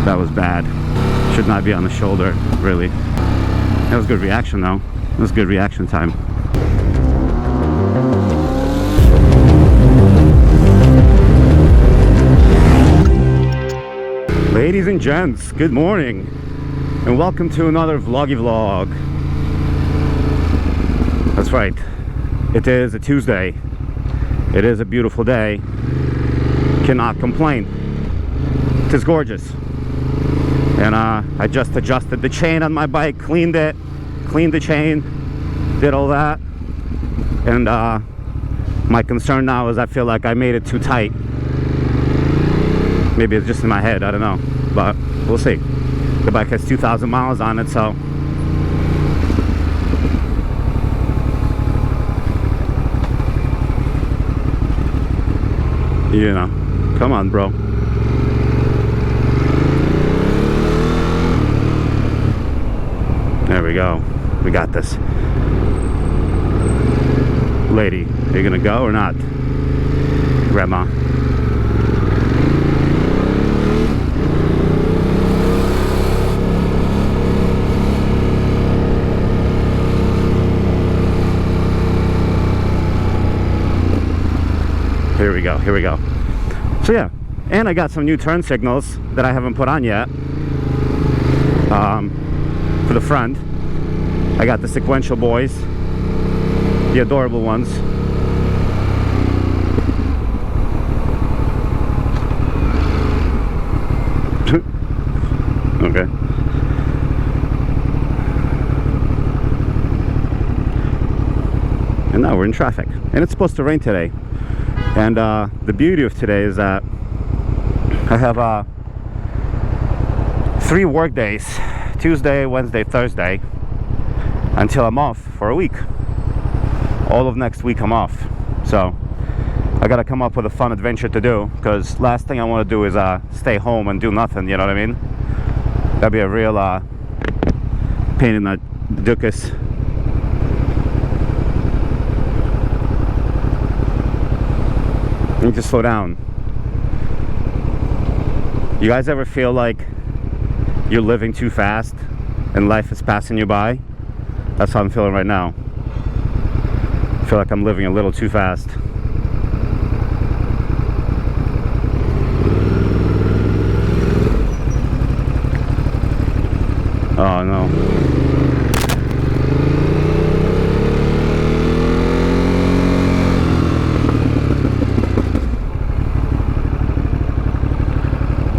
That was bad. Should not be on the shoulder, really. That was good reaction though. That was good reaction time. Ladies and gents, good morning and welcome to another vloggy vlog. That's right, it is a Tuesday. It is a beautiful day. Cannot complain. It is gorgeous. And I just adjusted the chain on my bike, cleaned the chain, did all that. And my concern now is I feel like I made it too tight. Maybe it's just in my head, I don't know, but we'll see. The bike has 2,000 miles on it, so you know, come on, bro. There we go. We got this. Lady, are you gonna go or not? Grandma. Here we go, here we go. So yeah, and I got some new turn signals that I haven't put on yet. For the front, I got the sequential boys, the adorable ones. Okay. And now we're in traffic, and it's supposed to rain today. And the beauty of today is that I have 3 work days, Tuesday, Wednesday, Thursday, until I'm off for a week. All of next week I'm off. So I gotta come up with a fun adventure to do, because last thing I want to do is stay home and do nothing, you know what I mean? That'd be a real pain in the dookus. You need to slow down. You guys ever feel like you're living too fast and life is passing you by? That's how I'm feeling right now. I feel like I'm living a little too fast. Oh no.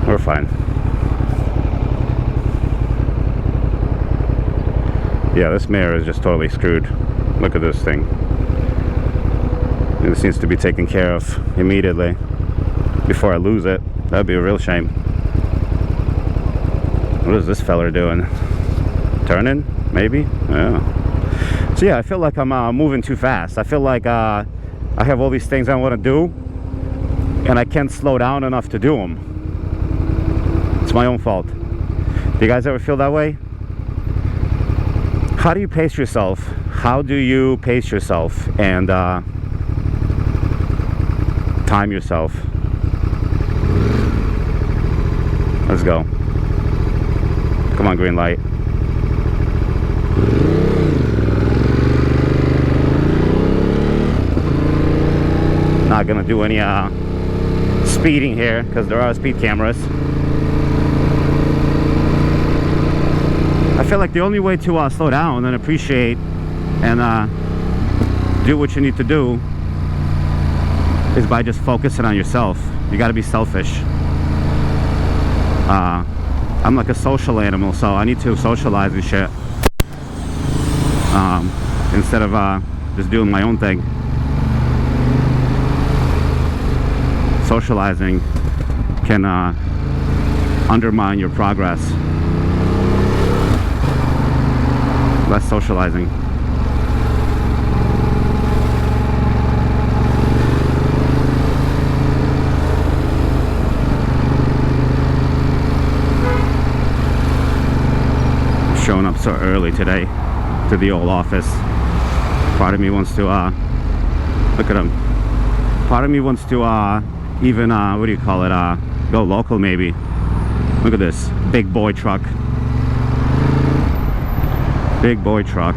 We're fine. Yeah, this mirror is just totally screwed. Look at this thing. This needs to be taken care of immediately before I lose it. That'd be a real shame. What is this fella doing? Turning? Maybe? Yeah. So yeah, I feel like I'm moving too fast. I feel like I have all these things I want to do and I can't slow down enough to do them. It's my own fault. Do you guys ever feel that way? How do you pace yourself? How do you pace yourself and time yourself? Let's go. Come on, green light. Not gonna do any speeding here because there are speed cameras. I feel like the only way to slow down and appreciate and do what you need to do is by just focusing on yourself. You got to be selfish. I'm like a social animal, so I need to socialize and shit instead of just doing my own thing. Socializing can undermine your progress. Less socializing. Showing up so early today to the old office. Part of me wants to look at him. Part of me wants to even what do you call it, go local maybe. Look at this big boy truck. Big boy truck.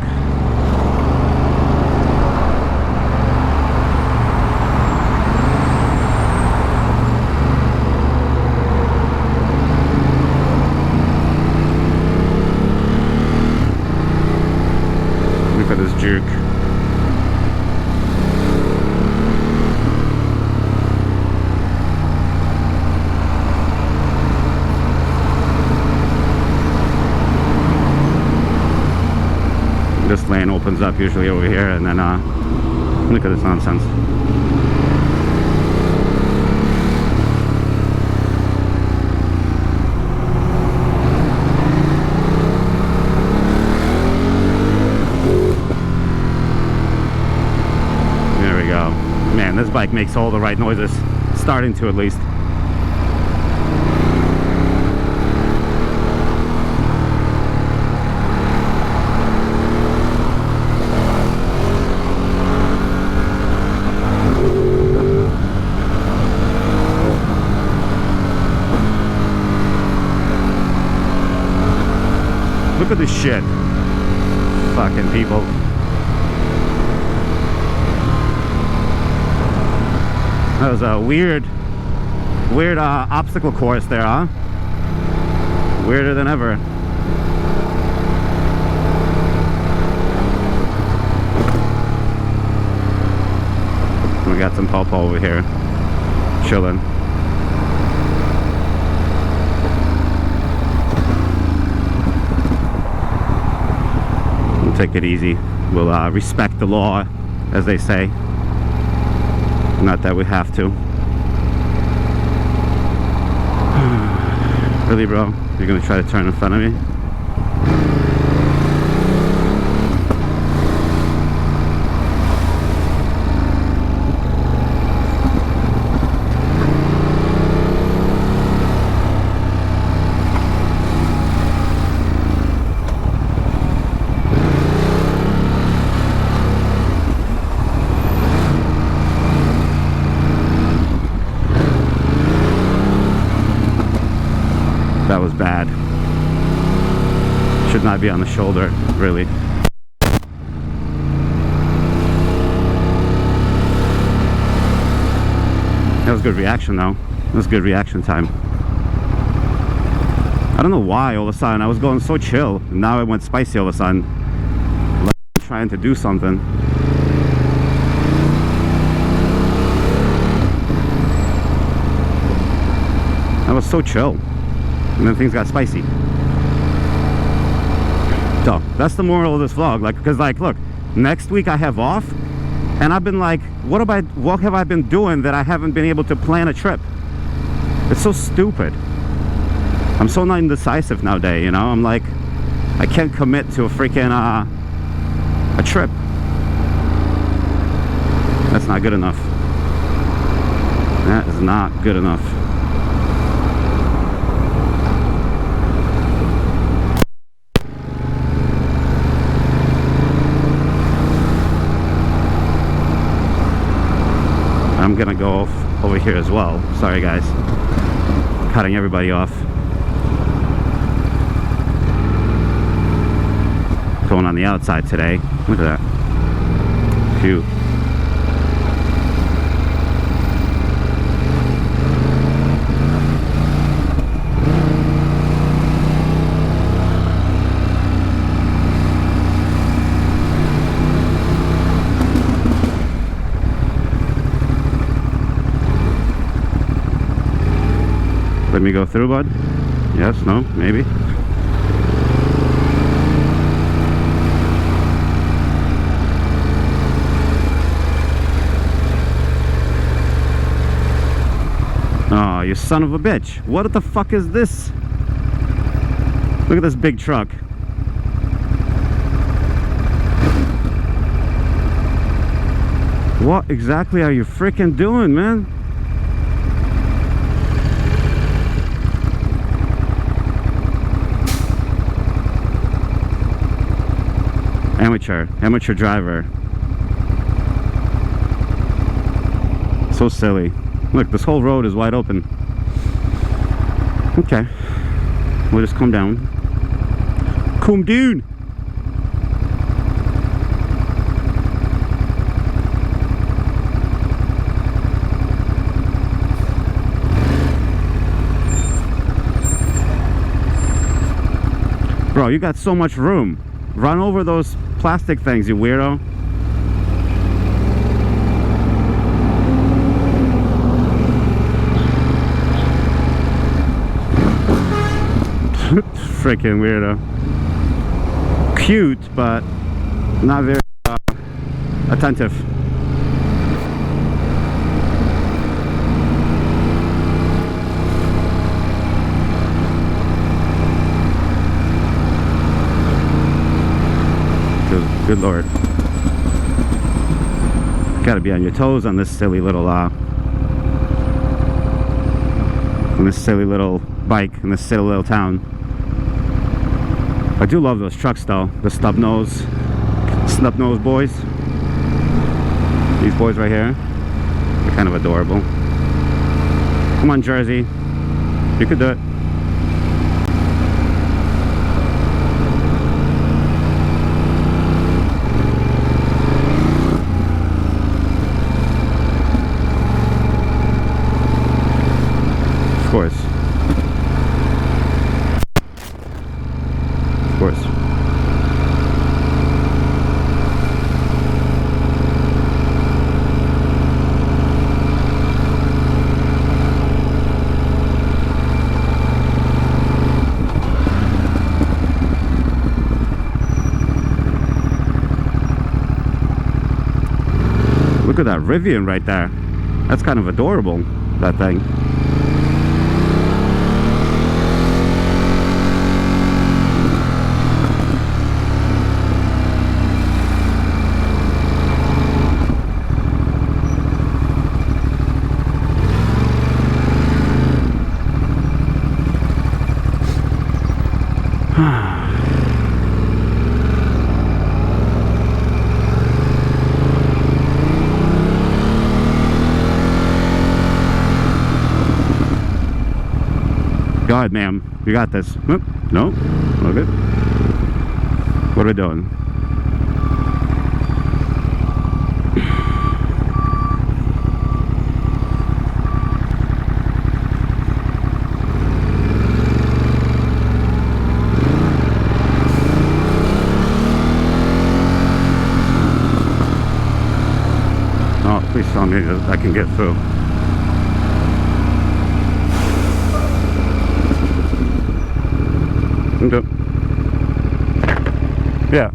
Look at this juke. This lane opens up usually over here, and then look at this nonsense. There we go. Man, this bike makes all the right noises. Starting to, at least. Look at this shit. Fucking people. That was a weird obstacle course there, huh? Weirder than ever. We got some pawpaw over here, chilling. Take it easy. We'll respect the law, as they say. Not that we have to. Really, bro? You're gonna try to turn in front of me? That was bad. Should not be on the shoulder, really. That was good reaction though. That was good reaction time. I don't know why all of a sudden I was going so chill, and now I went spicy all of a sudden. Like I'm trying to do something. I was so chill. And then things got spicy. So that's the moral of this vlog. Like, because like, look, next week I have off, and I've been like, what have I been doing that I haven't been able to plan a trip? It's so stupid. I'm so not indecisive nowadays, you know. I'm like, I can't commit to a freaking a trip. That's not good enough. That is not good enough. I'm gonna go off over here as well. Sorry guys, cutting everybody off. Going on the outside today. Look at that. Phew. Let me go through, bud? Yes, no, maybe. Oh, you son of a bitch. What the fuck is this? Look at this big truck. What exactly are you freaking doing, man? Amateur driver. So silly. Look, this whole road is wide open. Okay. We'll just come down. Come down! Bro, you got so much room. Run over those plastic things, you weirdo. Freaking weirdo. Cute, but not very attentive. Good Lord. Gotta be on your toes on this silly little bike in this silly little town. I do love those trucks though, the snub nose boys. These boys right here, they're kind of adorable. Come on, Jersey, you could do it. Of course. Of course. Look at that Rivian right there. That's kind of adorable, that thing. Go ahead, ma'am. You got this. Oop, no? Okay. What are we doing? Oh, please tell me that I can get through. Okay. Yeah.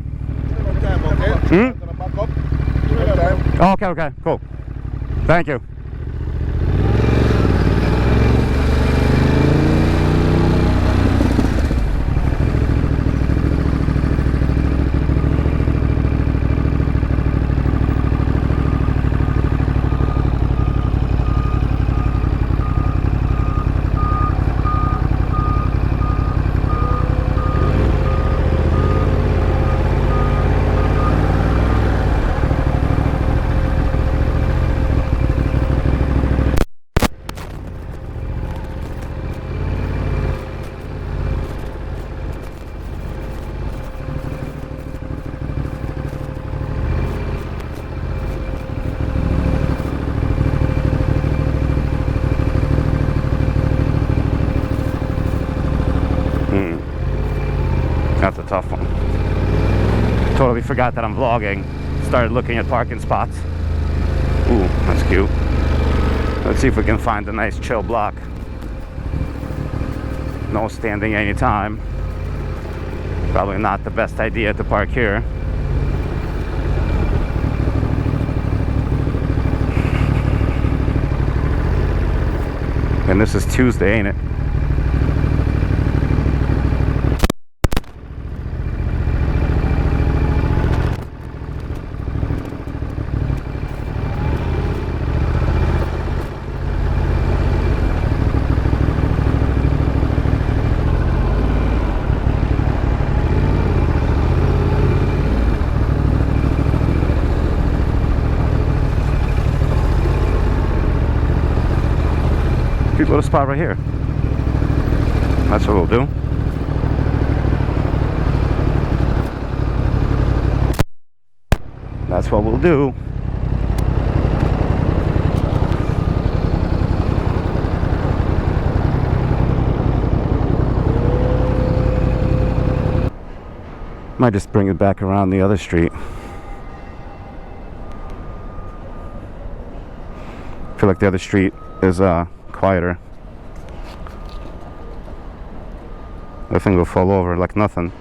Oh, okay, cool. Thank you. That's a tough one. Totally forgot that I'm vlogging. Started looking at parking spots. Ooh, that's cute. Let's see if we can find a nice chill block. No standing anytime. Probably not the best idea to park here. And this is Tuesday, ain't it? Cute little spot right here. That's what we'll do. that's what we'll do. Might just bring it back around the other street. I feel like the other street is quieter. The thing will fall over like nothing.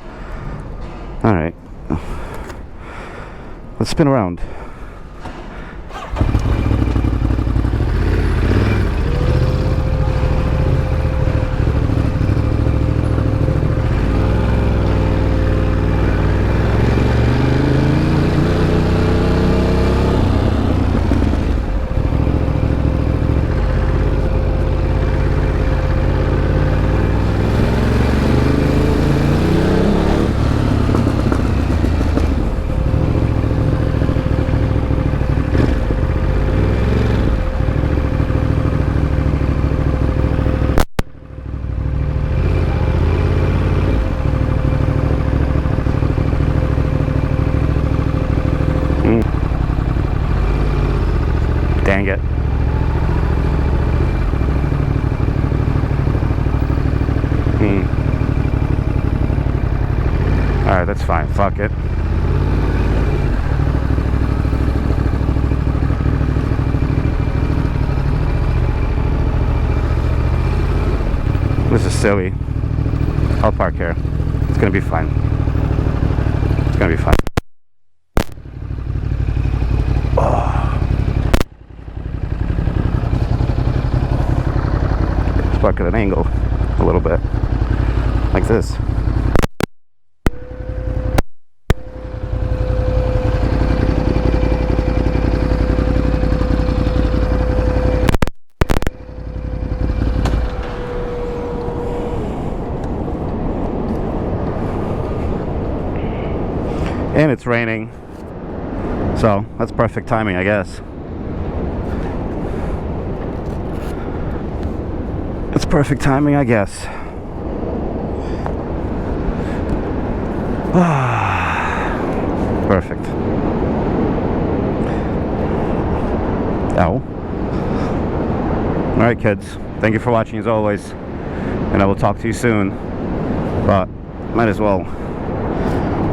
Alright. Let's spin around. Dang it. Alright, that's fine. Fuck it. This is silly. I'll park here. It's gonna be fine. It's gonna be fine. Park at an angle a little bit like this. And it's raining, so that's perfect timing, I guess. It's perfect timing, I guess. Perfect. Ow. Alright, kids. Thank you for watching as always. And I will talk to you soon. But might as well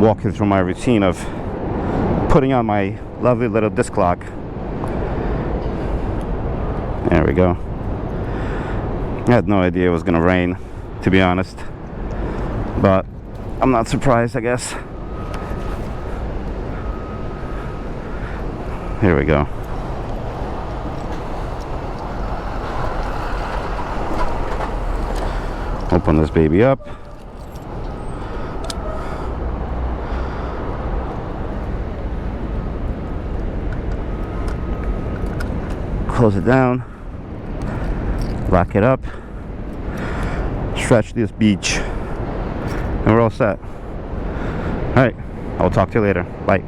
walk you through my routine of putting on my lovely little disc lock. There we go. I had no idea it was gonna rain, to be honest, but I'm not surprised, I guess. Here we go. Open this baby up. Close it down. Lock it up, stretch this beach, and we're all set. Alright, I'll talk to you later. Bye.